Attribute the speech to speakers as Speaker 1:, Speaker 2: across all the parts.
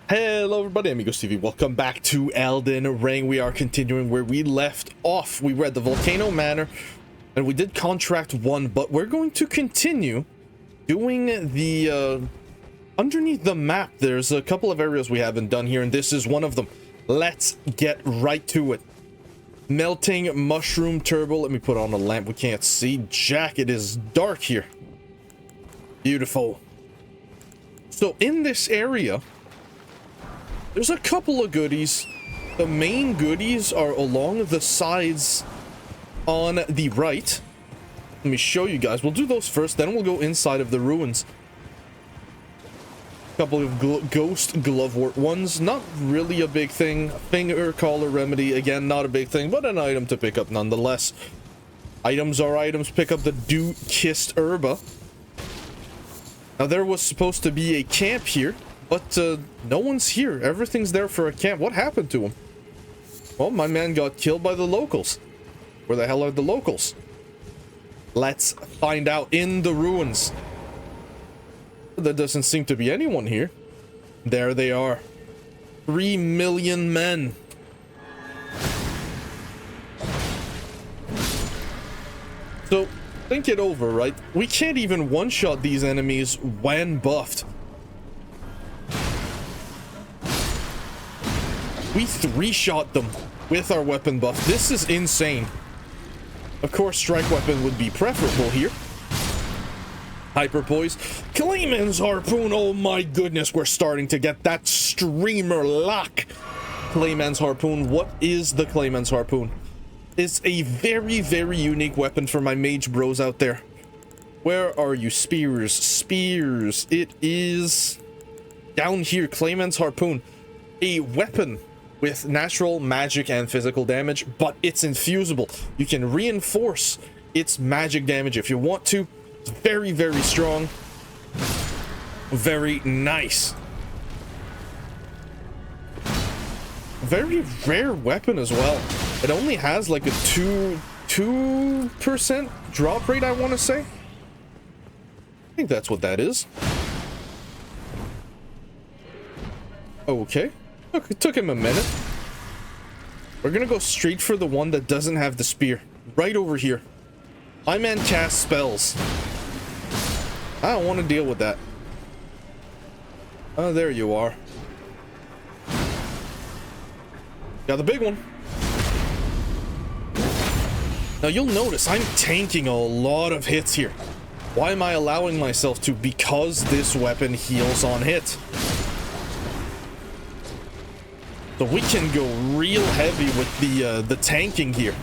Speaker 1: Hello everybody, Amigos TV. Welcome back to Elden Ring. We are continuing where we left off. We were at the Volcano Manor, and we did contract 1, but we're going to continue doing the, underneath the map. There's a couple of areas we haven't done here, and this is one of them. Let's get right to it. Melting Mushroom Turbo. Let me put on a lamp. We can't see jack. It is dark here. Beautiful. So in this area, there's a couple of goodies. The main goodies are along the sides on the right. Let me show you guys. We'll do those first, then we'll go inside of the ruins. A couple of ghost glovewort ones. Not really a big thing. Finger collar remedy. Again, not a big thing, but an item to pick up nonetheless. Items are items. Pick up the dew-kissed herba. Now, there was supposed to be a camp here, but no one's here. Everything's there for a camp. What happened to him? Well, my man got killed by the locals. Where the hell are the locals? Let's find out in the ruins. There doesn't seem to be anyone here. There they are. 3 million men. So, think it over, right? We can't even one-shot these enemies when buffed. We 3-shot them with our weapon buff. This is insane. Of course, strike weapon would be preferable here. Hyper poise. Clayman's harpoon. Oh my goodness, we're starting to get that streamer lock. Clayman's harpoon. What is the Clayman's harpoon? It's a very, very unique weapon for my mage bros out there. Where are you? Spears. Spears. It is down here. Clayman's harpoon. A weapon with natural, magic, and physical damage, but it's infusible. You can reinforce its magic damage if you want to. It's very, very strong. Very nice. Very rare weapon as well. It only has like a 2% drop rate, I want to say. I think that's what that is. Okay. Look, it took him a minute. We're gonna go straight for the one that doesn't have the spear. Right over here. My man casts spells. I don't want to deal with that. Oh, there you are. Got the big one. Now you'll notice I'm tanking a lot of hits here. Why am I allowing myself to? Because this weapon heals on hit. So we can go real heavy with the tanking here.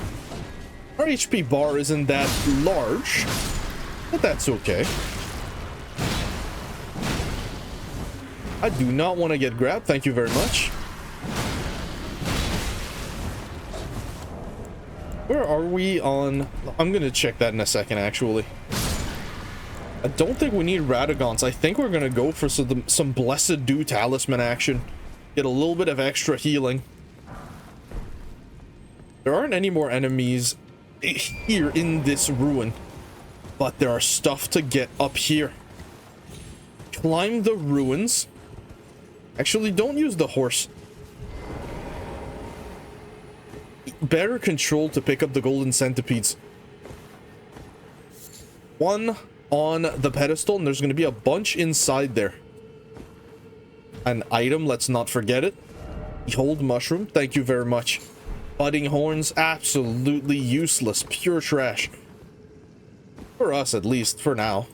Speaker 1: Our HP bar isn't that large, but that's okay. I do not want to get grabbed. Thank you very much. Where are we on? I'm going to check that in a second, actually. I don't think we need Radagons. I think we're going to go for some Blessed Dew Talisman action. Get a little bit of extra healing. There aren't any more enemies here in this ruin, but there are stuff to get up here. Climb the ruins. Actually, don't use the horse. Better control to pick up the golden centipedes. One on the pedestal, and there's going to be a bunch inside there. An item, let's not forget it. Behold mushroom, thank you very much. Budding horns, absolutely useless, pure trash. For us, at least, for now.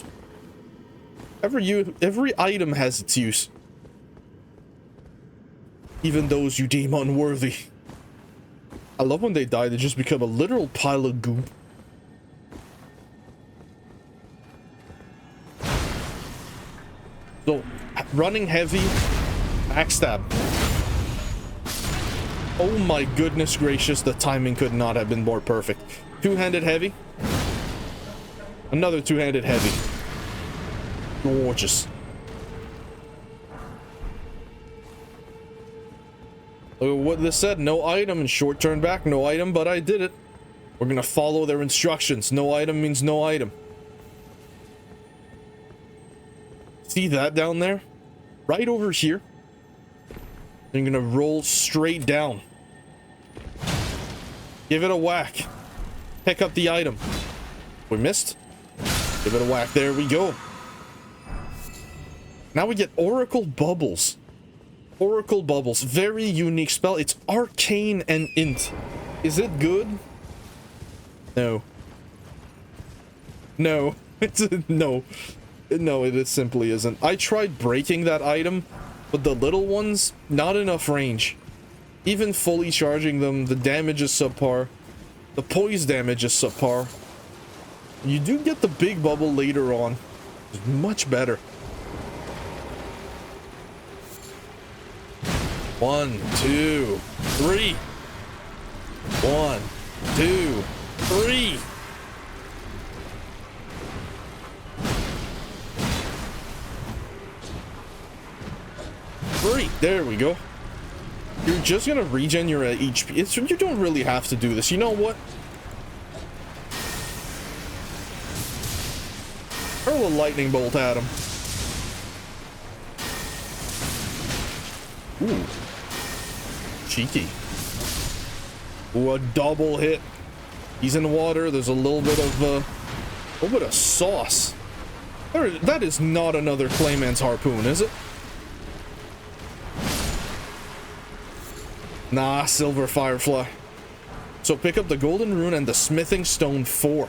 Speaker 1: Every item has its use. Even those you deem unworthy. I love when they die, they just become a literal pile of goop. So, running heavy, backstab. Oh my goodness gracious, the timing could not have been more perfect. Two-handed heavy. Another two-handed heavy. Gorgeous. Look at what this said. No item and short turn back. No item, but I did it. We're gonna follow their instructions. No item means no item. See that down there? Right over here. You're gonna roll straight down. Give it a whack. Pick up the item. We missed. Give it a whack. There we go. Now we get Oracle Bubbles. Oracle Bubbles. Very unique spell. It's arcane and int. Is it good? No. No. No. No, it simply isn't. I tried breaking that item, but the little ones, not enough range. Even fully charging them, the damage is subpar. The poise damage is subpar. You do get the big bubble later on. It's much better. 1, 2, 3. 1, 2, 3. There we go. You're just gonna regen your HP. You don't really have to do this. You know what? Hurl a lightning bolt at him. Ooh. Cheeky. Ooh, a double hit. He's in the water. There's a little bit of sauce. That is not another Clayman's harpoon, is it? Nah, Silver Firefly. So pick up the Golden Rune and the Smithing Stone 4.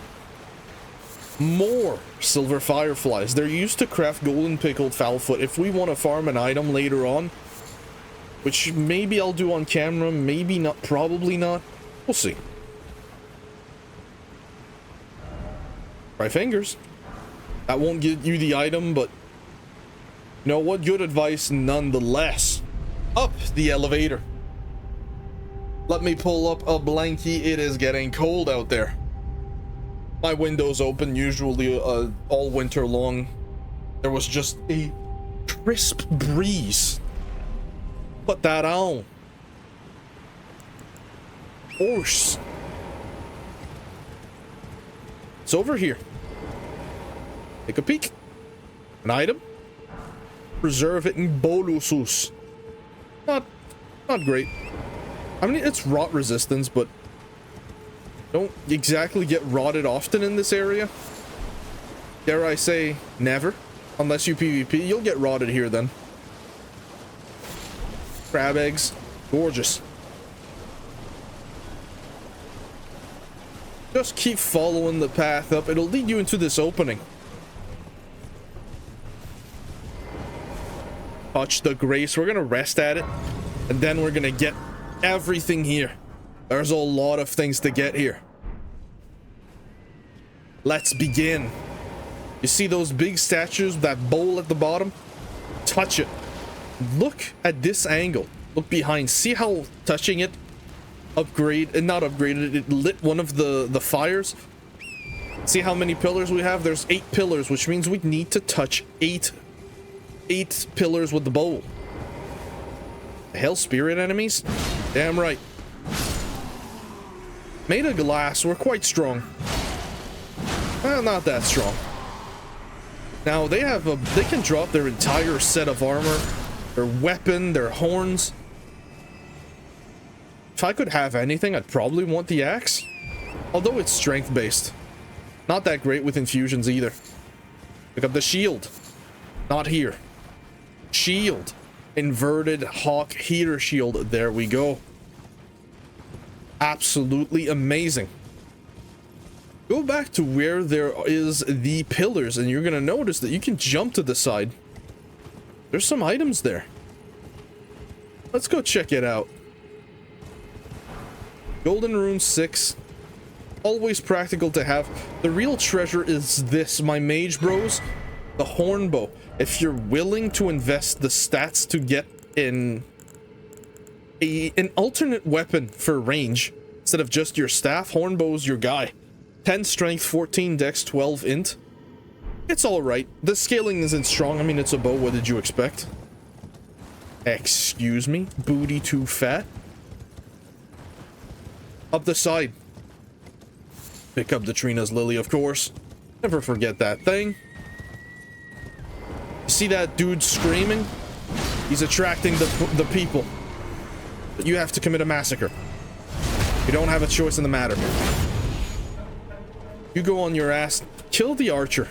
Speaker 1: More Silver Fireflies. They're used to craft Golden Pickled Foulfoot if we want to farm an item later on. Which maybe I'll do on camera, maybe not, probably not. We'll see. Try fingers. That won't get you the item, but... You know what? Good advice nonetheless. Up the elevator. Let me pull up a blankie. It is getting cold out there. My window's open usually all winter long. There was just a crisp breeze. Put that on. Horse. It's over here. Take a peek. An item. Preserve it in bolusus. Not great. I mean, it's rot resistance, but don't exactly get rotted often in this area. Dare I say, never. Unless you PvP, you'll get rotted here then. Crab eggs. Gorgeous. Just keep following the path up. It'll lead you into this opening. Touch the grace. We're gonna rest at it. And then we're gonna get everything here. There's a lot of things to get here. Let's begin. You see those big statues, that bowl at the bottom? Touch it. Look at this angle. Look behind. See how touching it not upgraded, it lit one of the fires? See how many pillars we have? There's 8 pillars, which means we need to touch 8 pillars with the bowl. Hell, spirit enemies? Damn right. Made of glass, we're quite strong. Well, not that strong. Now they can drop their entire set of armor, their weapon, their horns. If I could have anything, I'd probably want the axe. Although it's strength based. Not that great with infusions either. Pick up the shield. Not here. Shield. Inverted hawk heater shield. There we go. Absolutely amazing. Go back to where there is the pillars and you're gonna notice that you can jump to the side. There's some items there. Let's go check it out. Golden Rune 6. Always practical to have. The real treasure is this, my mage bros. The horn bow. If you're willing to invest the stats to get in an alternate weapon for range instead of just your staff, hornbow's your guy. 10 strength, 14 dex, 12 int. It's alright. The scaling isn't strong. I mean, it's a bow. What did you expect? Excuse me? Booty too fat? Up the side. Pick up the Trina's Lily, of course. Never forget that thing. See that dude screaming? He's attracting the people. but you have to commit a massacre. You don't have a choice in the matter. You go on your ass, kill the archer.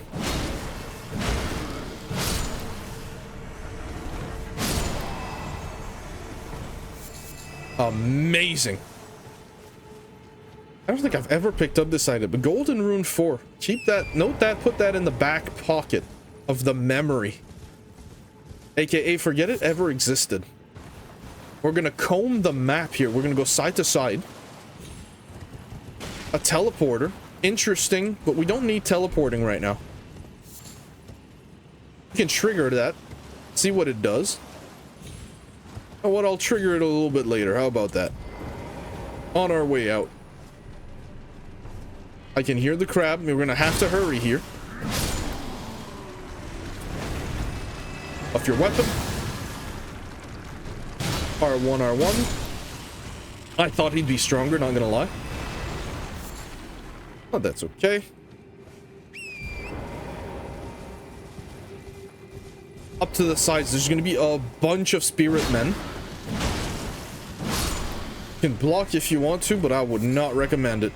Speaker 1: Amazing. I don't think I've ever picked up this item, but Golden Rune 4. Keep that, note that, put that in the back pocket of the memory. AKA, forget it ever existed. We're gonna comb the map here. We're gonna go side to side. A teleporter. Interesting, but we don't need teleporting right now. We can trigger that. See what it does. Oh, what? I'll trigger it a little bit later. How about that? On our way out. I can hear the crab. We're gonna have to hurry here. Off your weapon. R1, R1. I thought he'd be stronger, not gonna lie. Oh, that's okay. Up to the sides, there's gonna be a bunch of spirit men. You can block if you want to, but I would not recommend it.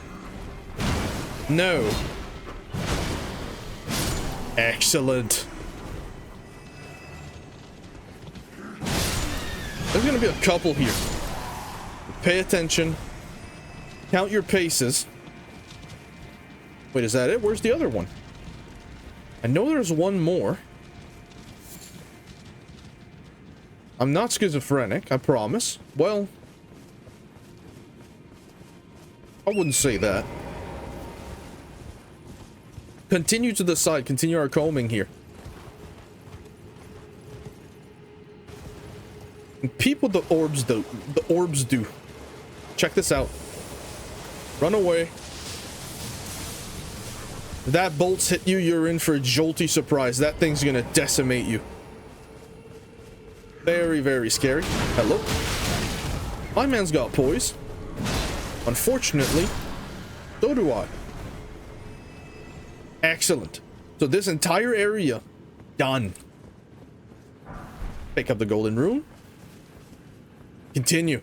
Speaker 1: No. Excellent. There's gonna be a couple here. Pay attention. Count your paces. Wait, is that it? Where's the other one? I know there's one more. I'm not schizophrenic, I promise. Well, I wouldn't say that. Continue to the side. Continue our combing here. And peep what the orbs do. The orbs do. Check this out. Run away. If that bolts hit you, you're in for a jolty surprise. That thing's gonna decimate you. Very, very scary. Hello. My man's got poise. Unfortunately, so do I. Excellent. So this entire area, done. Pick up the golden rune. Continue.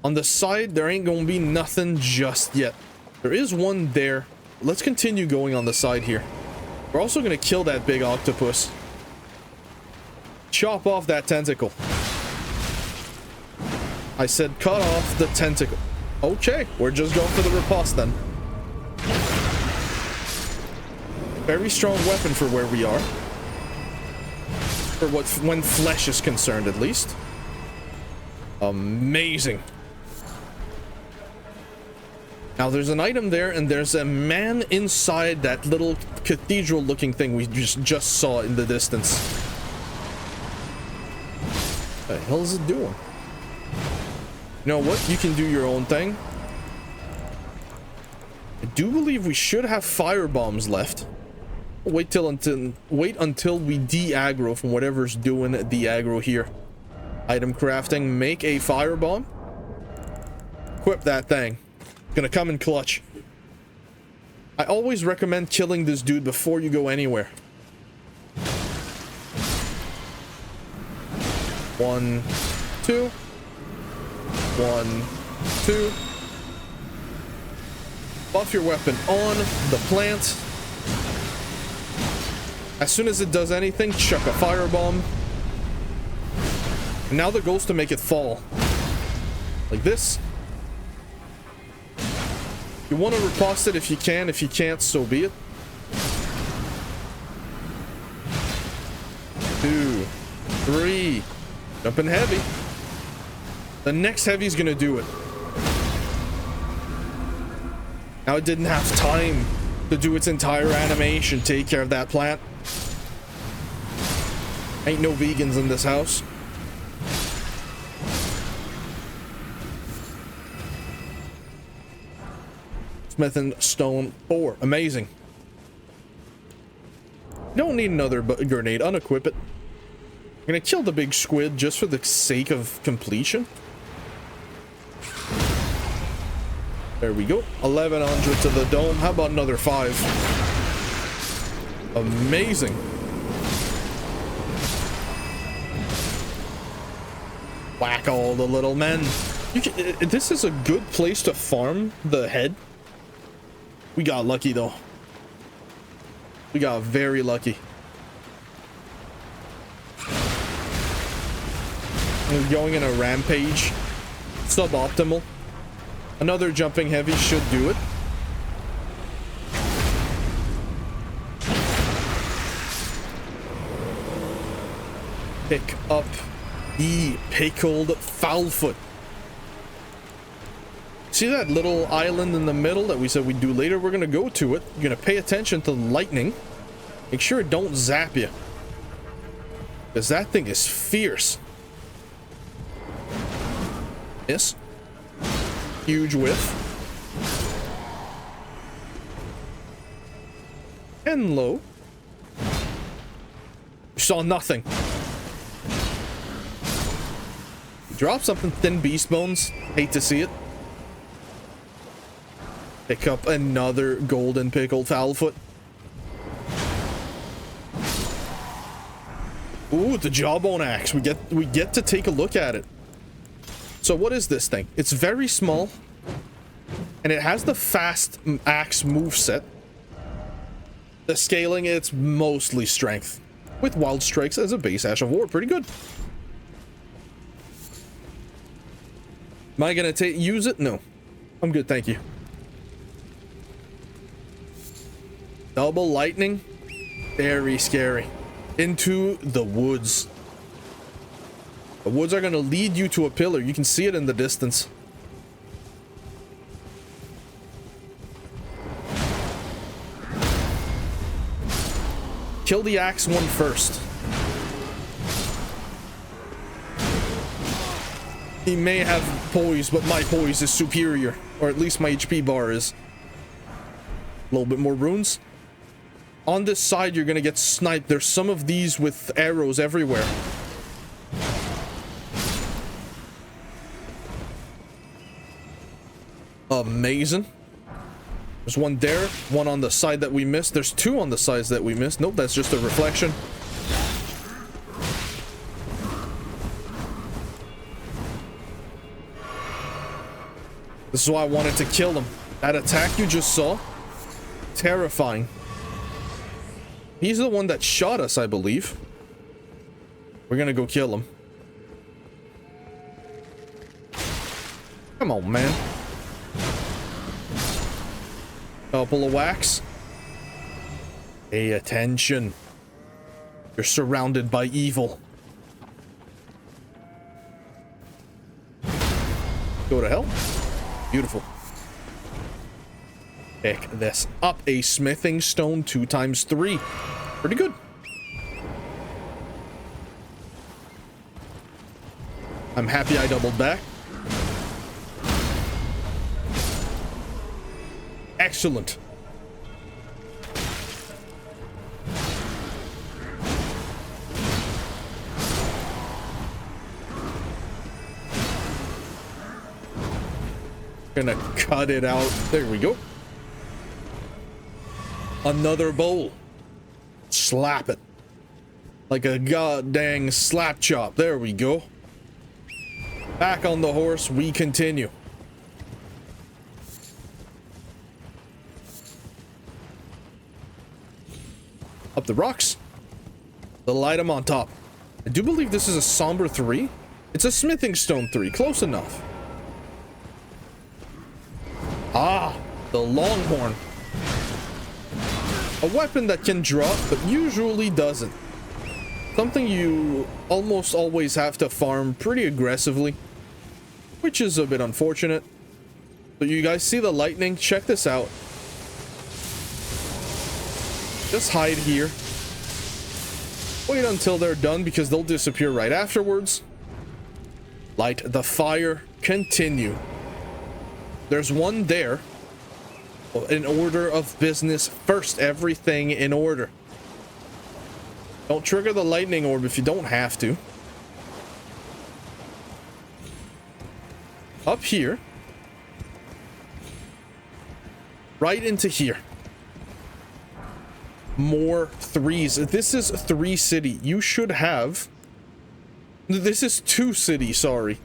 Speaker 1: On the side, there ain't gonna be nothing just yet. There is one there. Let's continue going on the side here. We're also gonna kill that big octopus. Chop off that tentacle. I said cut off the tentacle. Okay, we're just going for the riposte then. Very strong weapon for where we are. For what, when flesh is concerned, at least. Amazing. Now there's an item there, and there's a man inside that little cathedral-looking thing we just saw in the distance. What the hell is it doing? You know what? You can do your own thing. I do believe we should have fire bombs left. Wait until we de-aggro from whatever's doing the aggro here. Item crafting. Make a fire bomb. Equip that thing. Gonna come in clutch. I always recommend killing this dude before you go anywhere. 1, 2. 1, 2. Buff your weapon on the plant. As soon as it does anything, chuck a firebomb. And now the goal is to make it fall. Like this. You want to riposte it if you can. If you can't, so be it. 2, 3. Jumping heavy. The next heavy is gonna do it. Now it didn't have time to do its entire animation. Take care of that plant. Ain't no vegans in this house. Smith and Stone 4. Amazing. Don't need another grenade. Unequip it. I'm gonna kill the big squid just for the sake of completion. There we go. 1100 to the dome. How about another 5? Amazing. Whack all the little men. This is a good place to farm the head. We got lucky though. We got very lucky. We're going in a rampage. Suboptimal. Another jumping heavy should do it. Pick up the pickled foulfoot. See that little island in the middle that we said we'd do later? We're gonna go to it. You're gonna pay attention to the lightning. Make sure it don't zap you, because that thing is fierce. Yes. Huge whiff. And low. You saw nothing. Drop something, thin beast bones. Hate to see it. Pick up another golden pickled foulfoot. Ooh, the jawbone axe. We get to take a look at it. So what is this thing? It's very small, and it has the fast axe moveset. The scaling, it's mostly strength, with wild strikes as a base ash of war. Pretty good. Am I gonna use it? No, I'm good, thank you. Double lightning, very scary. Into the woods. The woods are gonna lead you to a pillar. You can see it in the distance. Kill the axe one first. He may have poise, but my poise is superior. Or at least my HP bar is. A little bit more runes. On this side, you're gonna get sniped. There's some of these with arrows everywhere. Amazing. There's one there, one on the side that we missed. There's two on the sides that we missed. Nope, that's just a reflection. This is why I wanted to kill him. That attack you just saw, terrifying. He's the one that shot us, I believe. We're gonna go kill him. Come on, man. Couple of whacks. Pay attention. You're surrounded by evil. Go to hell. Beautiful. Pick this up. A smithing stone 2 times 3. Pretty good. I'm happy I doubled back. Excellent. Gonna cut it out. There we go. Another bowl. Slap it. Like a goddamn slap chop. There we go. Back on the horse, we continue. Up the rocks. The item on top. I do believe this is a somber 3. It's a smithing stone 3. Close enough. Ah, the longhorn. A weapon that can drop, but usually doesn't. Something you almost always have to farm pretty aggressively, which is a bit unfortunate. So you guys see the lightning? Check this out. Just hide here. Wait until they're done because they'll disappear right afterwards. Light the fire. Continue. There's one there. In order of business first. Everything in order. Don't trigger the lightning orb if you don't have to. Up here. Right into here. More 3s. This is 3 city. You should have This is 2 cities, sorry.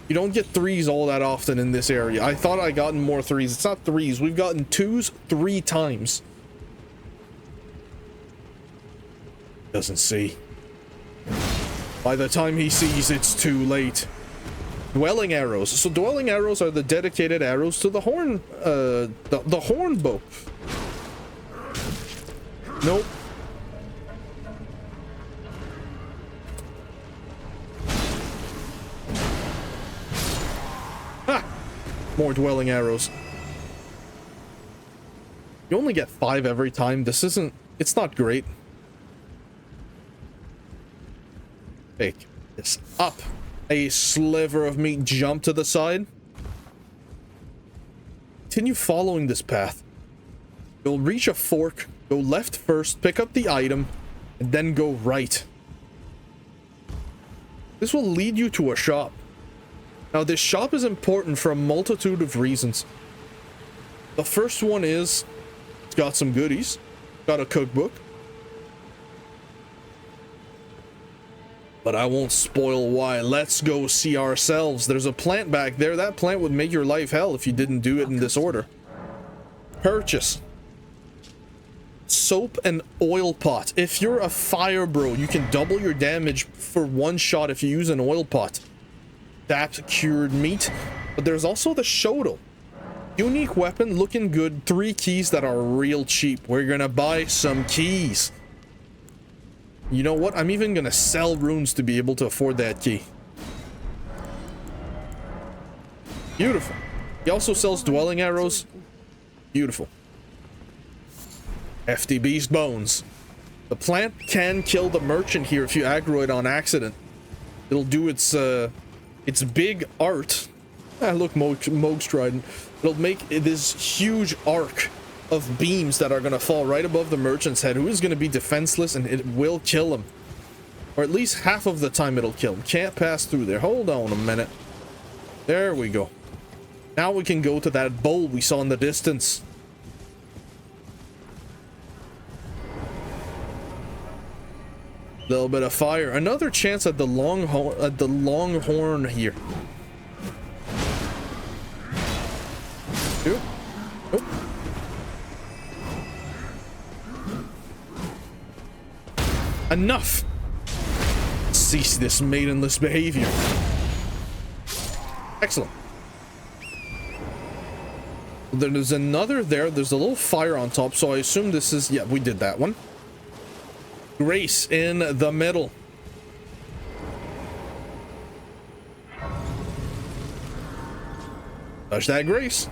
Speaker 1: You don't get 3s all that often in this area. I thought I gotten more 3s. It's not 3s. We've gotten 2s 3 times. Doesn't see. By the time he sees, it's too late. Dwelling arrows. So dwelling arrows are the dedicated arrows to the horn, the horn bow. Nope. Ha! More dwelling arrows. You only get 5 every time. This isn't... It's not great. Pick this up. A sliver of meat, jump to the side. Continue following this path. You'll reach a fork, go left first, pick up the item, and then go right. This will lead you to a shop. Now, this shop is important for a multitude of reasons. The first one is, it's got some goodies. Got a cookbook. But I won't spoil why. Let's go see ourselves. There's a plant back there. That plant would make your life hell if you didn't do it in this order. Purchase. Soap and oil pot. If you're a fire bro, you can double your damage for 1 shot if you use an oil pot. That's cured meat. But there's also the shoto. Unique weapon, looking good. 3 keys that are real cheap. We're gonna buy some keys. You know what? I'm even gonna sell runes to be able to afford that key. Beautiful. He also sells dwelling arrows. Beautiful. Hefty beast bones. The plant can kill the merchant here if you aggro it on accident. It'll do its big art. Ah, look, Moog's trident. It'll make this huge arc of beams that are going to fall right above the merchant's head, who is going to be defenseless, and it will kill him. Or at least half of the time it'll kill him. Can't pass through there. Hold on a minute. There we go. Now we can go to that bowl we saw in the distance. Little bit of fire. Another chance at the longhorn here. Oop. Oop. Enough! Cease this maidenless behavior. Excellent. There's another there. There's a little fire on top, so I assume this is... Yeah, we did that one. Grace in the middle. Touch that grace.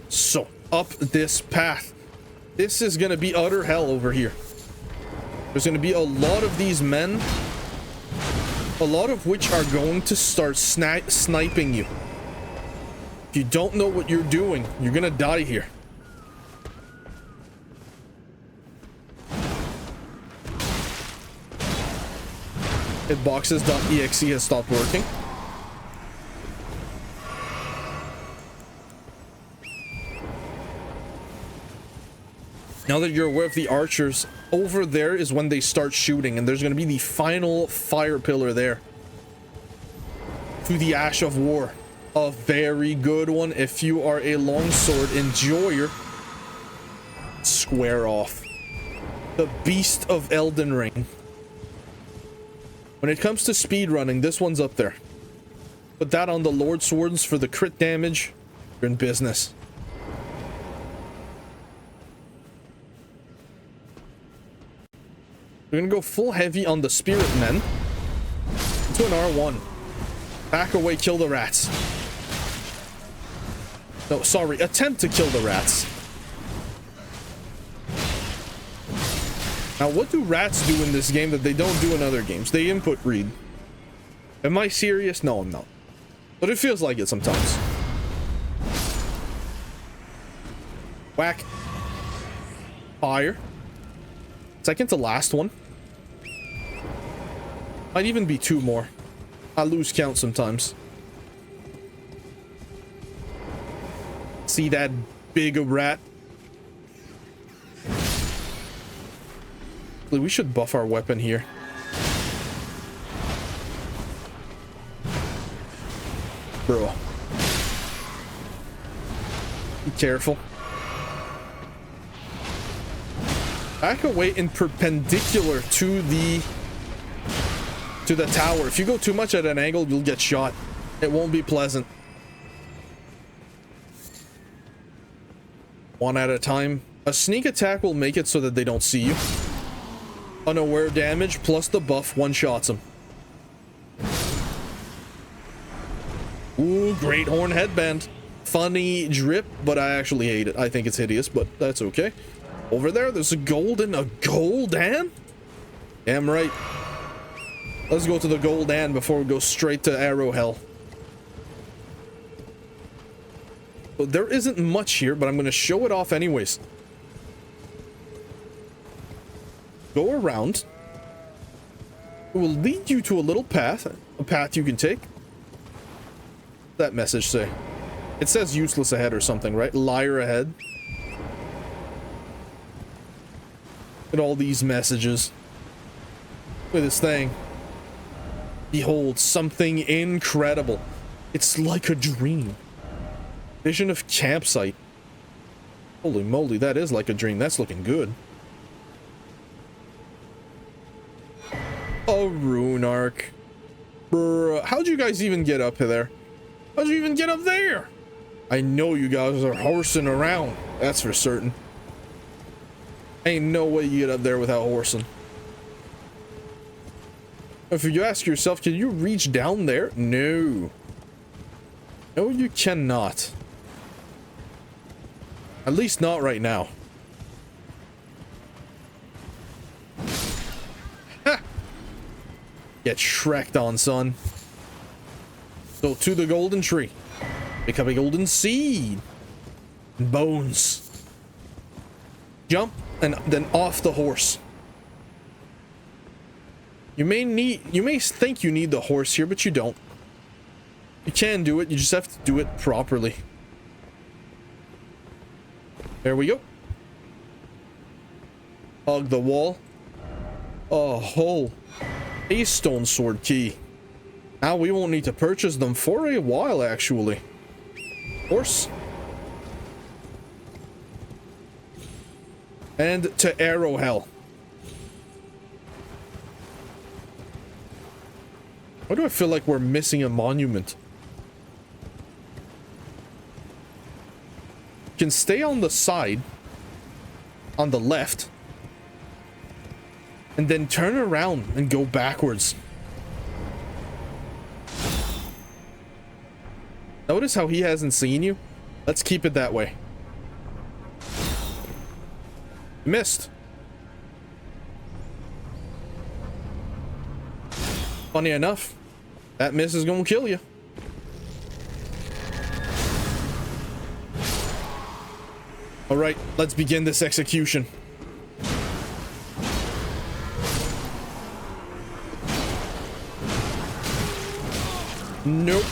Speaker 1: So, up this path. This is gonna be utter hell over here. There's gonna be a lot of these men, a lot of which are going to start sniping you. If you don't know what you're doing, you're gonna die here. Hitboxes.exe has stopped working. Now that you're aware of the archers, over there is when they start shooting, and there's going to be the final fire pillar there. To the Ash of War. A very good one if you are a longsword enjoyer. Square off. The Beast of Elden Ring. When it comes to speedrunning, this one's up there. Put that on the Lord Swords for the crit damage. You're in business. We're gonna go full heavy on the Spirit Men. To an R1. Back away, kill the rats. No, sorry, attempt to kill the rats. Now, what do rats do in this game that they don't do in other games? They input read. Am I serious? No, I'm not. But it feels like it sometimes. Whack. Fire. Second to last one. Might even be 2 more. I lose count sometimes. See that big rat? We should buff our weapon here. Bro. Be careful. Back away in perpendicular to the tower. If you go too much at an angle, you'll get shot. It won't be pleasant. One at a time. A sneak attack will make it so that they don't see you. Unaware damage plus the buff one-shots them. Ooh, great horn headband. Funny drip, but I actually hate it. I think it's hideous, but that's okay. Over there's a golden. Damn right. Let's go to the golden before we go straight to arrow hell. So there isn't much here, but I'm going to show it off anyways. Go around. It will lead you to a little path. A path you can take. What's that message say? It says useless ahead or something, right? Liar ahead. Look at all these messages. Look at this thing. Behold, something incredible. It's like a dream. Vision of campsite. Holy moly, that is like a dream. That's looking good. A rune arc. Bruh, how'd you guys even get up there? How'd you even get up there? I know you guys are horsing around. That's for certain. Ain't no way you get up there without horsing. If you ask yourself, can you reach down there? No. No, you cannot. At least not right now. Ha! Get shreked on, son. So to the golden tree. Pick up a golden seed. Bones. Jump and then off the horse. You may think you need the horse here, but you don't. You can do it, you just have to do it properly. There we go. Hug the wall. Oh, a stone sword key. Now we won't need to purchase them for a while, actually. Horse. And to arrow hell. Why do I feel like we're missing a monument? You can stay on the side, on the left, and then turn around and go backwards. Notice how he hasn't seen you? Let's keep it that way. Missed. Funny enough, that miss is gonna kill you. All right, let's begin this execution. Nope.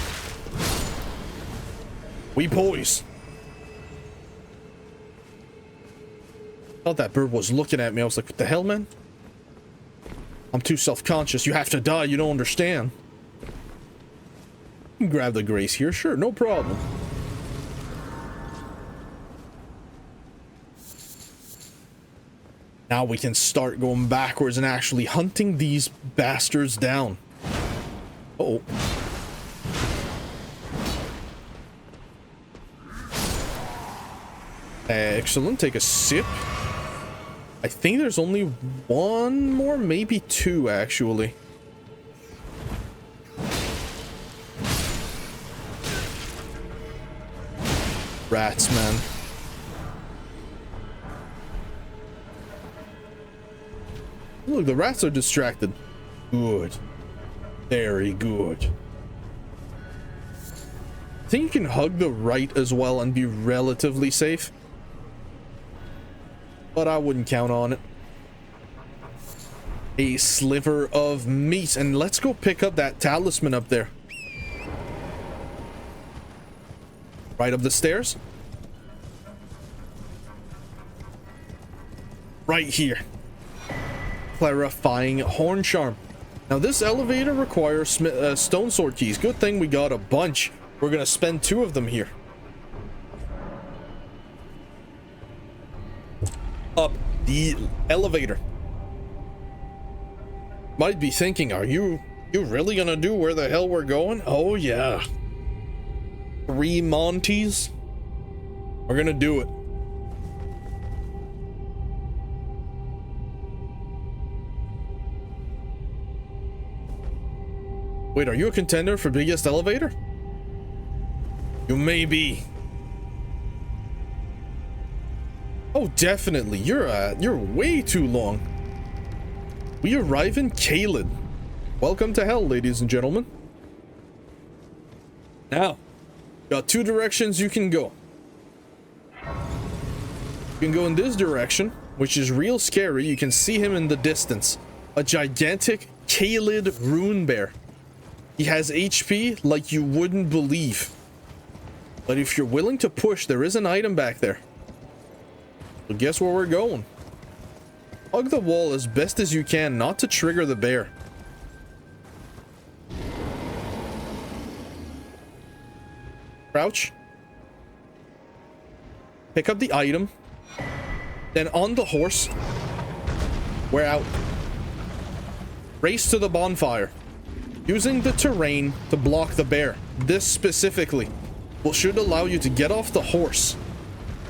Speaker 1: We poise. Thought that bird was looking at me. I was like, what the hell, man? I'm too self-conscious. You have to die. You don't understand. You can grab the grace here. Sure, no problem. Now we can start going backwards and actually hunting these bastards down. Uh-oh. Excellent. Take a sip. I think there's only one more, maybe two, actually. Rats, man. Look, the rats are distracted. Good. Very good. I think you can hug the right as well and be relatively safe. But I wouldn't count on it. A sliver of meat. And let's go pick up that talisman up there. Right up the stairs. Right here. clarifying horn charm. Now this elevator requires stone sword keys. Good thing we got a bunch. We're gonna spend 2 of them here. Up the elevator. Might be thinking, are you really gonna do where the hell we're going? Oh yeah. 3 Montys. We're gonna do it. Wait, are you a contender for biggest elevator? You may be. Oh, definitely. You're way too long. We arrive in Caelid. Welcome to hell, ladies and gentlemen. Now, got 2 directions you can go. You can go in this direction, which is real scary. You can see him in the distance. A gigantic Caelid rune bear. He has HP like you wouldn't believe. But if you're willing to push, there is an item back there. So guess where we're going? Hug the wall as best as you can, not to trigger the bear. Crouch. Pick up the item. Then on the horse. We're out. Race to the bonfire. Using the terrain to block the bear. This specifically should allow you to get off the horse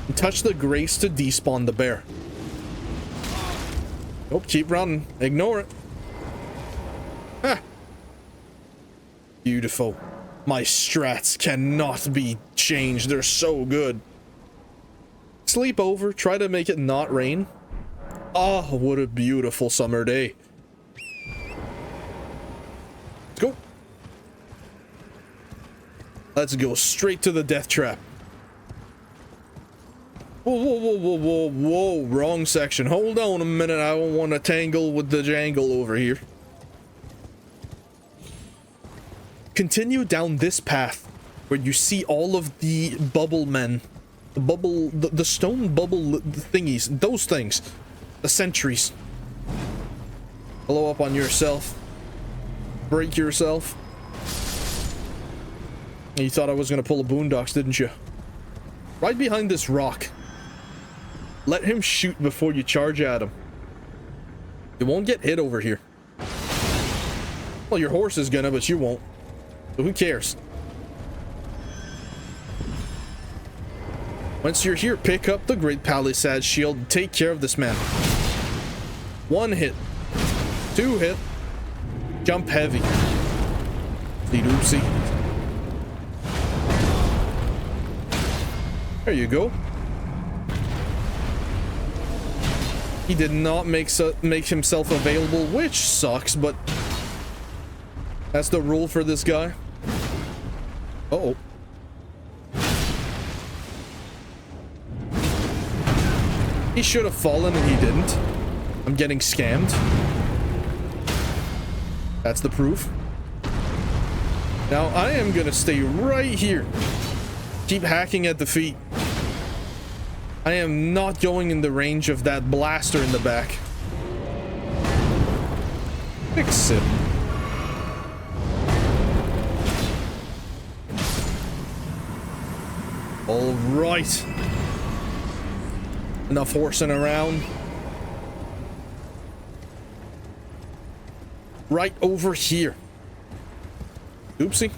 Speaker 1: and touch the grace to despawn the bear. Nope, keep running. Ignore it. Ah. Beautiful. My strats cannot be changed. They're so good. Sleep over. Try to make it not rain. Oh, what a beautiful summer day. Let's go. Let's go straight to the death trap. Whoa, whoa, whoa, whoa, whoa, whoa. Wrong section. Hold on a minute. I don't want to tangle with the jangle over here. Continue down this path where you see all of the bubble men. The stone bubble thingies. Those things. The sentries. Blow up on yourself. Break yourself. You thought I was gonna pull a Boondocks, didn't you? Right behind this rock. Let him shoot before you charge at him. You won't get hit over here. Well, your horse is gonna, but you won't. So who cares? Once you're here, pick up the Great Palisade Shield and take care of this man. 1 hit. 2 hit. Jump heavy. Oopsie. There you go. He did not make himself available, which sucks, but that's the rule for this guy. Uh-oh. He should have fallen and he didn't. I'm getting scammed. That's the proof. Now I am gonna stay right here. Keep hacking at the feet. I am not going in the range of that blaster in the back. Fix it. All right. Enough horsing around. Right over here. Oopsie.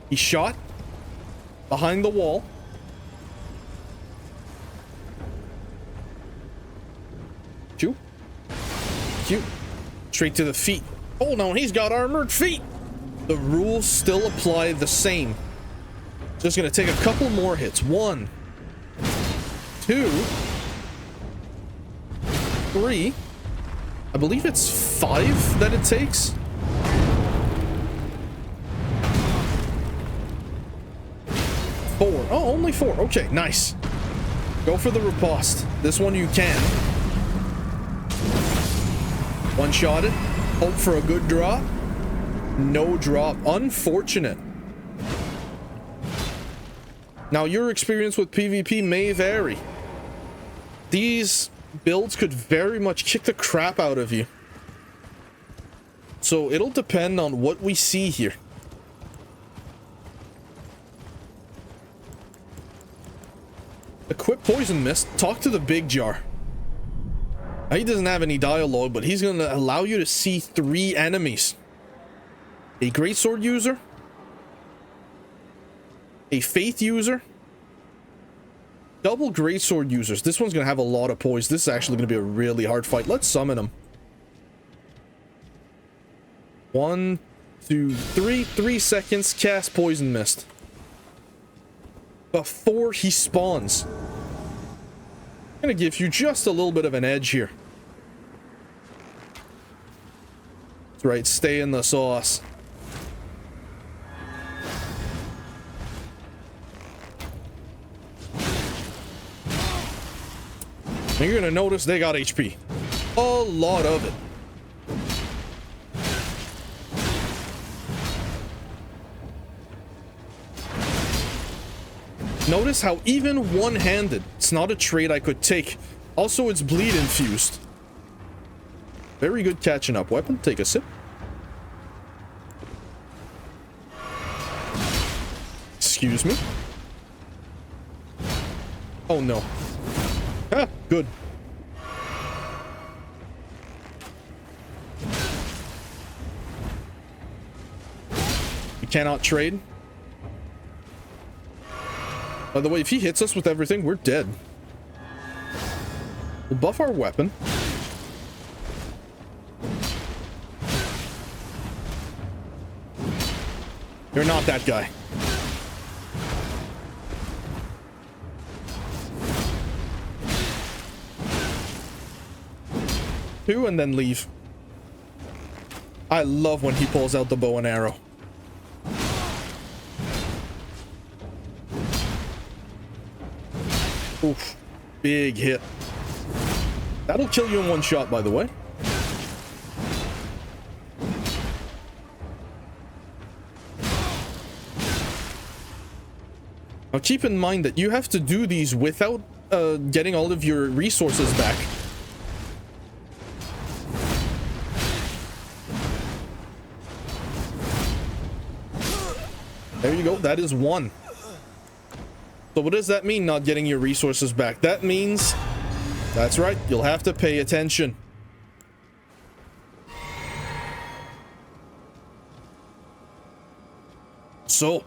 Speaker 1: He shot behind the wall. Shoot. Shoot. Straight to the feet. Oh no, he's got armored feet. The rules still apply the same. Just gonna take a couple more hits. 1, 2, 3. I believe it's 5 that it takes. 4. Oh, only 4. Okay, nice. Go for the riposte. This one you can. One-shot it. Hope for a good drop. No drop. Unfortunate. Now, your experience with PvP may vary. These builds could very much kick the crap out of you. So it'll depend on what we see here. Equip Poison Mist. Talk to the big jar. Now, he doesn't have any dialogue, but he's going to allow you to see 3 enemies. A greatsword user. A faith user. Double greatsword users. This one's going to have a lot of poise. This is actually going to be a really hard fight. Let's summon him. 1, 2, 3. 3 seconds. Cast Poison Mist. Before he spawns. I'm going to give you just a little bit of an edge here. That's right. Stay in the sauce. And you're gonna notice they got HP. A lot of it. Notice how even one-handed, it's not a trait I could take. Also, it's bleed infused. Very good catching up weapon. Take a sip. Excuse me. Oh no. Ah, good. We cannot trade. By the way, if he hits us with everything, we're dead. We'll buff our weapon. You're not that guy. Two and then leave. I love when he pulls out the bow and arrow. Oof. Big hit. That'll kill you in one shot, by the way. Now keep in mind that you have to do these without getting all of your resources back. There you go. That is 1. So what does that mean, not getting your resources back? That means, that's right, you'll have to pay attention. So,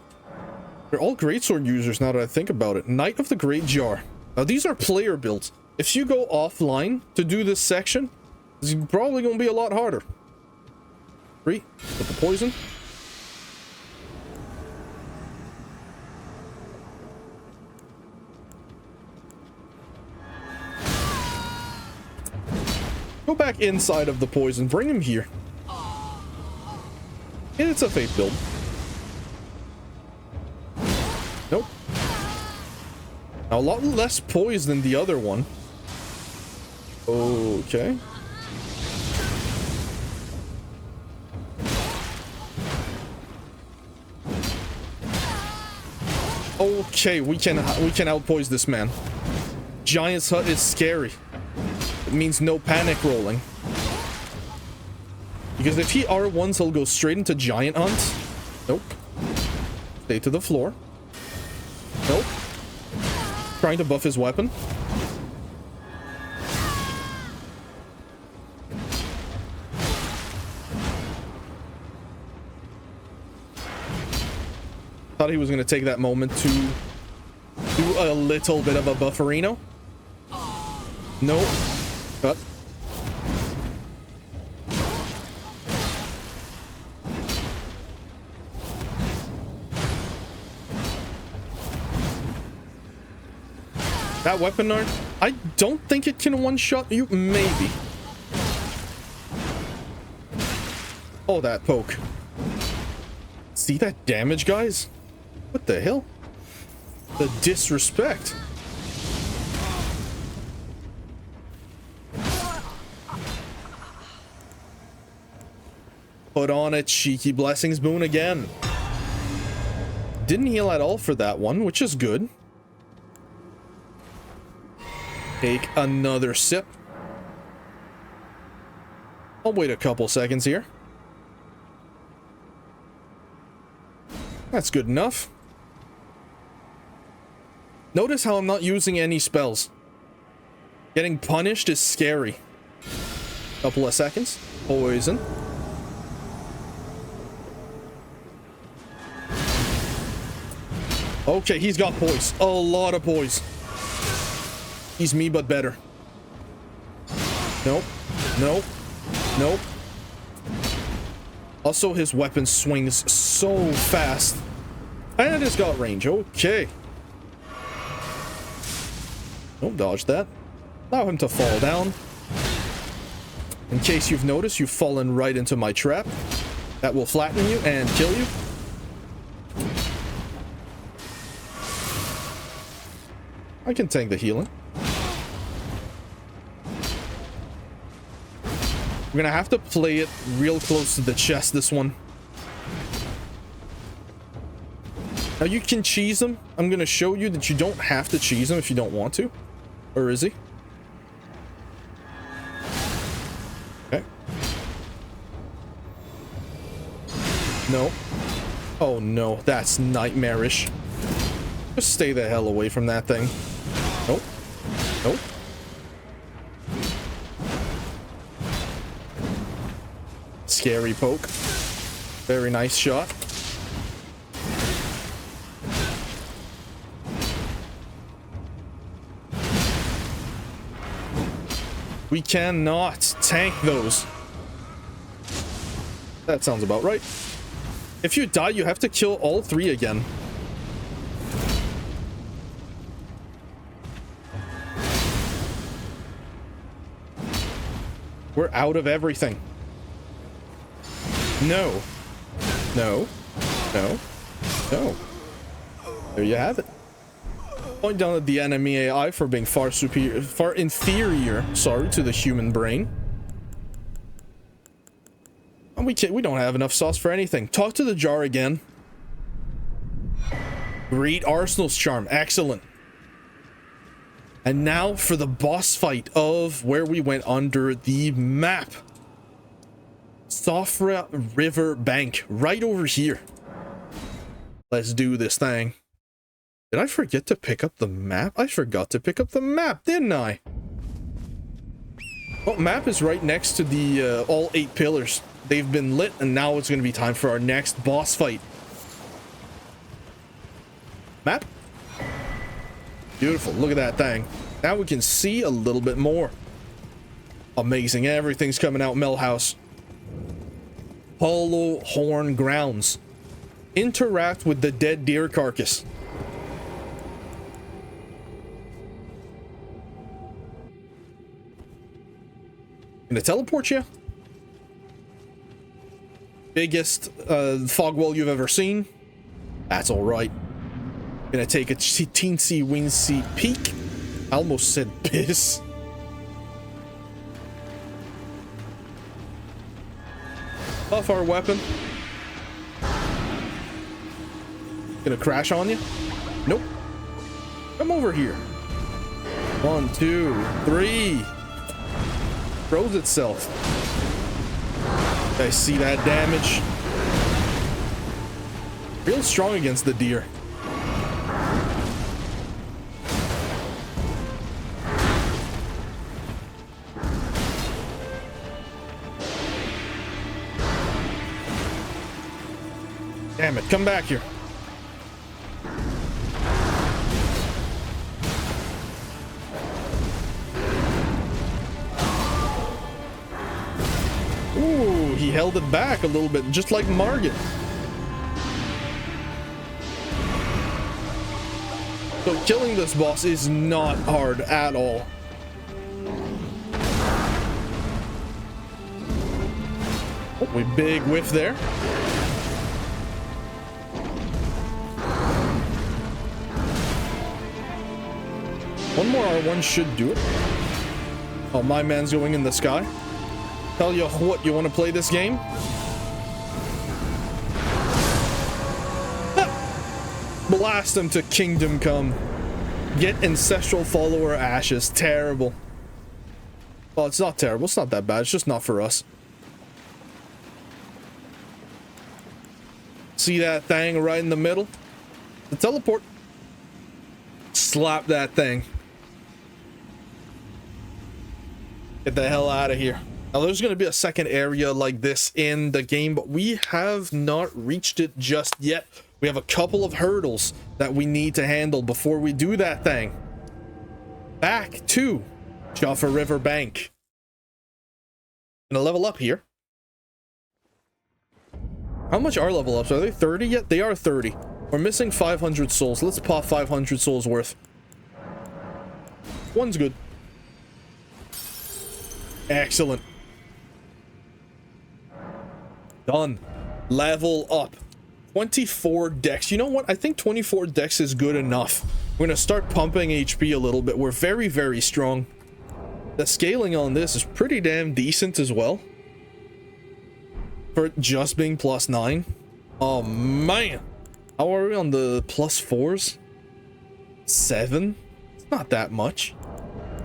Speaker 1: they're all greatsword users now that I think about it. Knight of the Great Jar. Now, these are player builds. If you go offline to do this section, it's probably going to be a lot harder. 3. Put the poison. Go back inside of the poison. Bring him here. And it's a fate build. Nope. Now, a lot less poise than the other one. Okay. Okay, we can outpoise this man. Giant's Hut is scary. It means no panic rolling. Because if he R1s, he'll go straight into Giant Hunt. Nope. Stay to the floor. Nope. Trying to buff his weapon. Thought he was going to take that moment to do a little bit of a bufferino. Nope. Cut. That weapon art, I don't think it can one-shot you. Maybe. Oh, that poke. See that damage, guys? What the hell? The disrespect. Put on it, cheeky blessings boon again. didn't heal at all for that one, which is good. Take another sip. I'll wait a couple seconds here. That's good enough. Notice how I'm not using any spells. Getting punished is scary. Couple of seconds. Poison. Okay, he's got poise. A lot of poise. He's me, but better. Nope. Nope. Nope. Also, his weapon swings so fast. And it's got range. Okay. Don't dodge that. Allow him to fall down. In case you've noticed, you've fallen right into my trap. That will flatten you and kill you. I can tank the healing. We're gonna have to play it real close to the chest, this one. Now you can cheese him. I'm gonna show you that you don't have to cheese him if you don't want to. Or is he? Okay. No. Oh no, that's nightmarish. Just stay the hell away from that thing. Nope. Nope. Scary poke. Very nice shot. We cannot tank those. That sounds about right. If you die, you have to kill all three again. We're out of everything. No. No. No. No. There you have it. Point down at the enemy AI for being far inferior, sorry, to the human brain. And we don't have enough sauce for anything. Talk to the jar again. Great Arsenal's charm. Excellent. And now for the boss fight of where we went under the map. Siofra River Bank, right over here. Let's do this thing. Did I forget to pick up the map? I forgot to pick up the map, didn't I? Well, map is right next to the all 8 pillars. They've been lit, and now it's going to be time for our next boss fight. Map. Beautiful. Look at that thing. Now we can see a little bit more. Amazing. Everything's coming out Millhouse. Hollow Horn Grounds. Interact with the dead deer carcass. Gonna teleport you. Biggest fog wall you've ever seen. That's all right. Gonna take a teensy weensy peek. I almost said piss. Buff our weapon. Gonna crash on you? Nope. Come over here. 1, 2, 3. Throws itself. I see that damage. Real strong against the deer. Damn it, come back here. Ooh, he held it back a little bit, just like Margit. So killing this boss is not hard at all. Oh, we big whiff there. One more R1 should do it. Oh, my man's going in the sky. Tell you what, you want to play this game? Blast them to kingdom come. Get ancestral follower ashes. Terrible. Well, it's not terrible. It's not that bad. It's just not for us. See that thing right in the middle? The teleport. Slap that thing. Get the hell out of here. Now, there's going to be a second area like this in the game, but we have not reached it just yet. We have a couple of hurdles that we need to handle before we do that thing. Back to Siofra River Bank. Gonna level up here. How much are level ups? Are they 30 yet? They are 30. We're missing 500 souls. Let's pop 500 souls worth. One's good. Excellent. Done. Level up. 24 dex. You know what? I think 24 dex is good enough. We're gonna start pumping HP a little bit. We're very, very strong. The scaling on this is pretty damn decent as well. For it just being +9. Oh, man. How are we on the +4s? 7? It's not that much.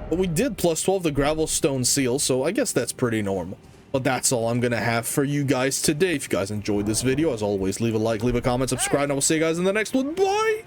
Speaker 1: But we did +12 the Gravelstone Seal, so I guess that's pretty normal. But that's all I'm gonna have for you guys today. If you guys enjoyed this video, as always, leave a like, leave a comment, subscribe, and I will see you guys in the next one. Bye!